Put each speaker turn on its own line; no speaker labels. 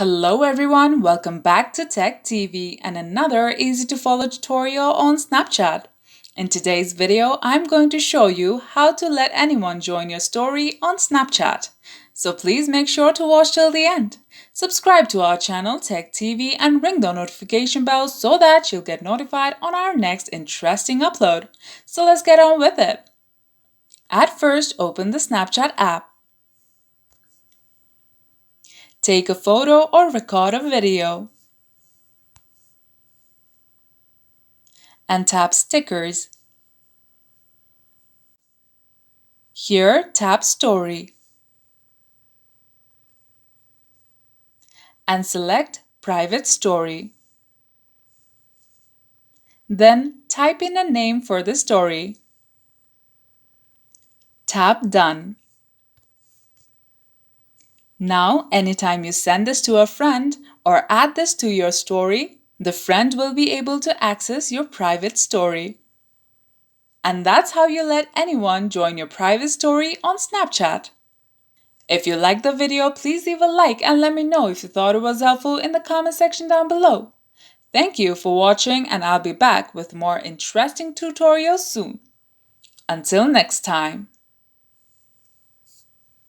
Hello everyone, welcome back to Tech TV and another easy to follow tutorial on Snapchat. In today's video, I'm going to show you how to let anyone join your story on Snapchat. So please make sure to watch till the end. Subscribe to our channel Tech TV and ring the notification bell so that you'll get notified on our next interesting upload. So let's get on with it. At first, open the Snapchat app. Take a photo or record a video. And tap Stickers. Here, tap Story. And select Private Story. Then type in a name for the story. Tap Done. Now, anytime you send this to a friend or add this to your story, the friend will be able to access your private story. And that's how you let anyone join your private story on Snapchat. If you liked the video, please leave a like and let me know if you thought it was helpful in the comment section down below. Thank you for watching and I'll be back with more interesting tutorials soon. Until next time.